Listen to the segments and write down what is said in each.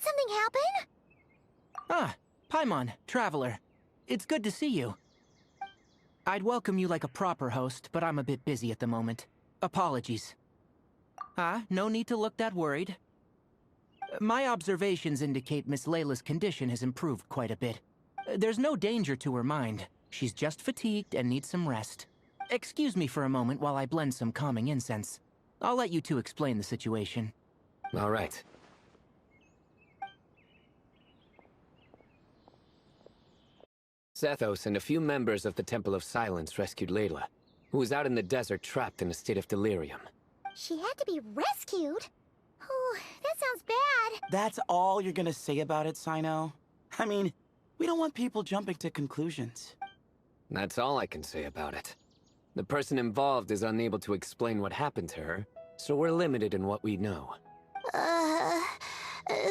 something happen? Ah, Paimon, Traveler. It's good to see you. I'd welcome you like a proper host, but I'm a bit busy at the moment. Apologies. No need to look that worried. My observations indicate Miss Layla's condition has improved quite a bit. There's no danger to her mind. She's just fatigued and needs some rest. Excuse me for a moment while I blend some calming incense. I'll let you two explain the situation. All right. Zethos and a few members of the Temple of Silence rescued Layla, who was out in the desert trapped in a state of delirium. She had to be rescued? Oh, that sounds bad. That's all you're gonna say about it, Cyno? I mean, we don't want people jumping to conclusions. That's all I can say about it. The person involved is unable to explain what happened to her, so we're limited in what we know.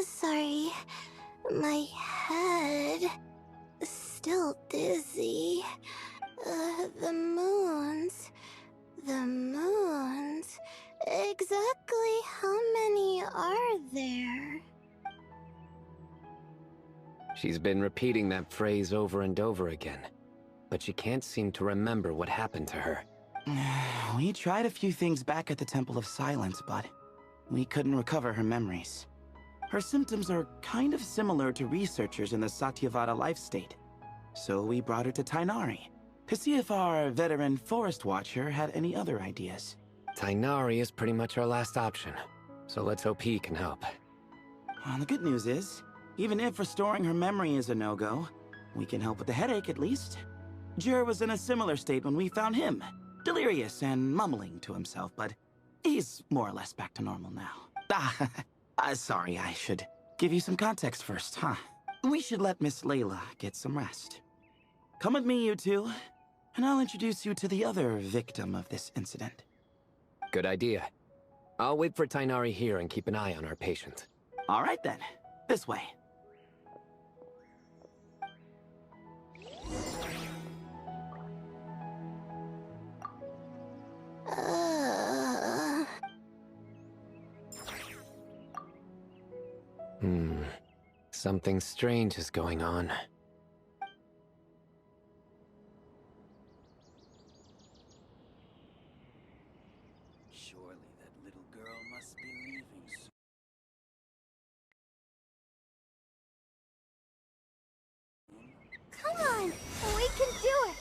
Sorry. My head... still dizzy. The moons... Exactly how many are there? She's been repeating that phrase over and over again, but she can't seem to remember what happened to her. We tried a few things back at the Temple of Silence, but we couldn't recover her memories. Her symptoms are kind of similar to researchers in the Satyavada life state. So we brought her to Tighnari to see if our veteran forest watcher had any other ideas. Tighnari is pretty much our last option, so let's hope he can help. Well, the good news is, even if restoring her memory is a no-go, we can help with the headache at least. Jer was in a similar state when we found him, delirious and mumbling to himself, but he's more or less back to normal now. Sorry, I should give you some context first, huh? We should let Miss Layla get some rest. Come with me, you two, and I'll introduce you to the other victim of this incident. Good idea. I'll wait for Tighnari here and keep an eye on our patient. All right then, this way. Something strange is going on. Surely that little girl must be leaving soon. Come on, we can do it.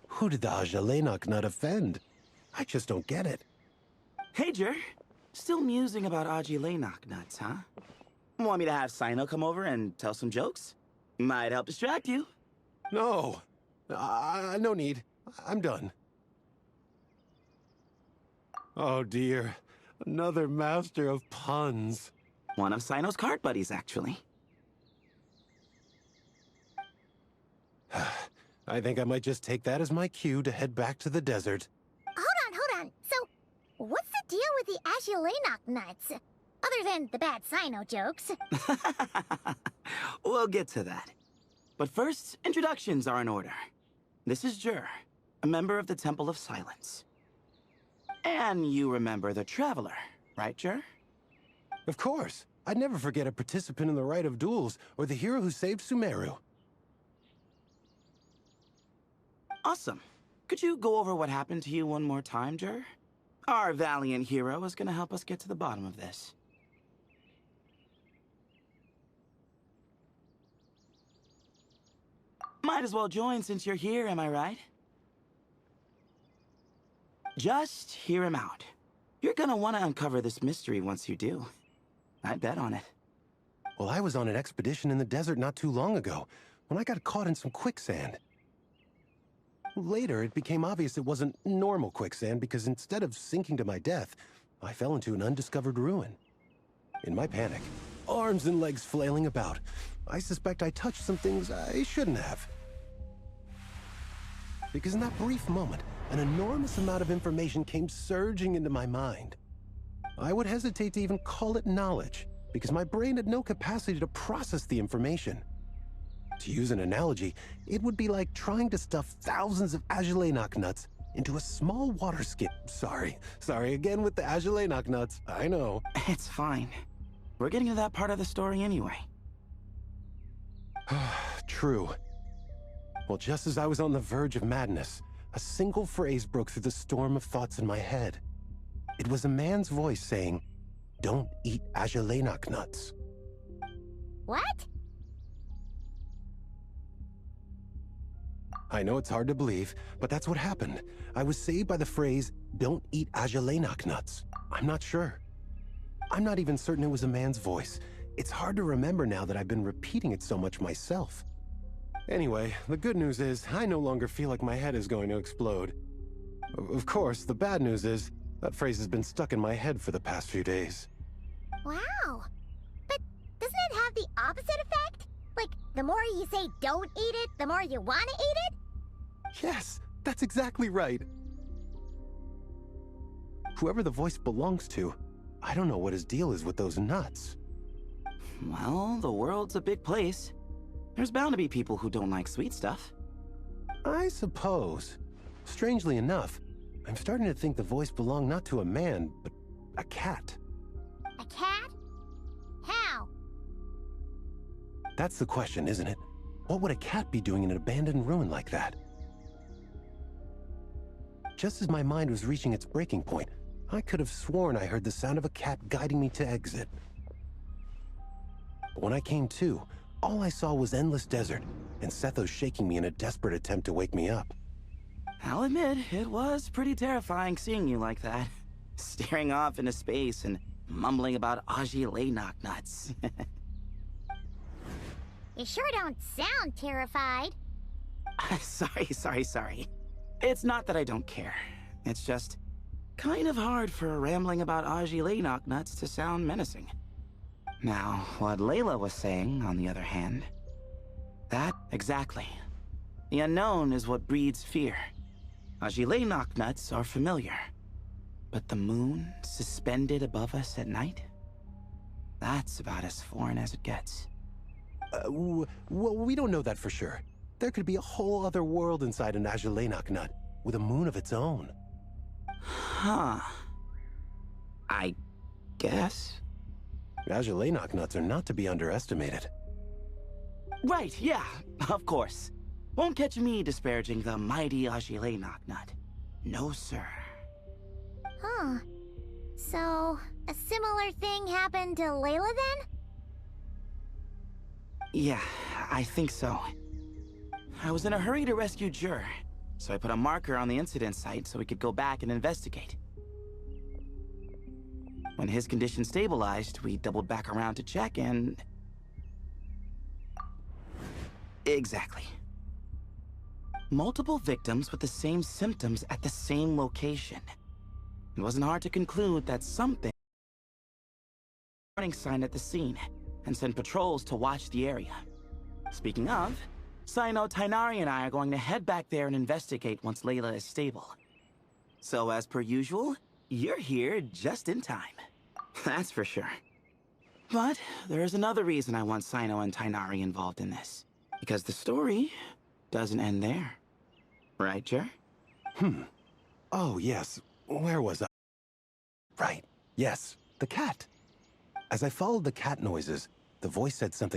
Who did the Ajalenok not offend? I just don't get it. Hey, Jer. Still musing about Aji Lenok nuts, huh? Want me to have Cyno come over and tell some jokes? Might help distract you. No. No need. I'm done. Oh dear. Another master of puns. One of Cyno's card buddies, actually. I think I might just take that as my cue to head back to the desert. Hold on. So, what's the deal with the Agilenok nuts? Other than the bad Cyno jokes. We'll get to that. But first, introductions are in order. This is Jer, a member of the Temple of Silence. And you remember the Traveler, right, Jer? Of course. I'd never forget a participant in the Rite of Duels or the hero who saved Sumeru. Awesome. Could you go over what happened to you one more time, Jer? Our valiant hero is gonna help us get to the bottom of this. Might as well join since you're here, am I right? Just hear him out. You're gonna want to uncover this mystery once you do. I'd bet on it. Well, I was on an expedition in the desert not too long ago, when I got caught in some quicksand. Later, it became obvious it wasn't normal quicksand because instead of sinking to my death, I fell into an undiscovered ruin. In my panic, arms and legs flailing about, I suspect I touched some things I shouldn't have. Because in that brief moment, an enormous amount of information came surging into my mind. I would hesitate to even call it knowledge, because my brain had no capacity to process the information. To use an analogy, it would be like trying to stuff thousands of Agelenok nuts into a small water skin. Sorry again with the Agelenok nuts, I know. It's fine. We're getting to that part of the story anyway. True. Well, just as I was on the verge of madness, a single phrase broke through the storm of thoughts in my head. It was a man's voice saying, "Don't eat Agelenok nuts." What? I know it's hard to believe, but that's what happened. I was saved by the phrase, "Don't eat Agelenok nuts." I'm not sure. I'm not even certain it was a man's voice. It's hard to remember now that I've been repeating it so much myself. Anyway, the good news is I no longer feel like my head is going to explode. Of course, the bad news is that phrase has been stuck in my head for the past few days. Wow. But doesn't it have the opposite effect? Like, the more you say don't eat it, the more you want to eat it? Yes, that's exactly right. Whoever the voice belongs to, I don't know what his deal is with those nuts. Well, the world's a big place. There's bound to be people who don't like sweet stuff. I suppose. Strangely enough, I'm starting to think the voice belonged not to a man, but a cat. A cat? How? That's the question, isn't it? What would a cat be doing in an abandoned ruin like that? Just as my mind was reaching its breaking point, I could have sworn I heard the sound of a cat guiding me to exit. But when I came to, all I saw was endless desert, and Sethos shaking me in a desperate attempt to wake me up. I'll admit, it was pretty terrifying seeing you like that. Staring off into space and mumbling about Agelenok nuts. You sure don't sound terrified. Sorry. It's not that I don't care. It's just kind of hard for rambling about Agelenok nuts to sound menacing. Now, what Layla was saying, on the other hand, that exactly. The unknown is what breeds fear. Agelenok nuts are familiar. But the moon suspended above us at night? That's about as foreign as it gets. Well, we don't know that for sure. There could be a whole other world inside an Agelenok nut, with a moon of its own. Huh. I guess. Agelenok nuts are not to be underestimated. Right, yeah, of course. Won't catch me disparaging the mighty Agelenok nut. No, sir. Huh. So, a similar thing happened to Layla then? Yeah, I think so. I was in a hurry to rescue Jur, so I put a marker on the incident site so we could go back and investigate. When his condition stabilized, we doubled back around to check and... Exactly. Multiple victims with the same symptoms at the same location. It wasn't hard to conclude that something... warning sign at the scene, and send patrols to watch the area. Speaking of, Sino, Tighnari, and I are going to head back there and investigate once Layla is stable. So as per usual, you're here just in time. That's for sure. But there's another reason I want Sino and Tighnari involved in this. Because the story doesn't end there. Right, Jer? Oh, yes. Where was I? Right. Yes. The cat. As I followed the cat noises, the voice said something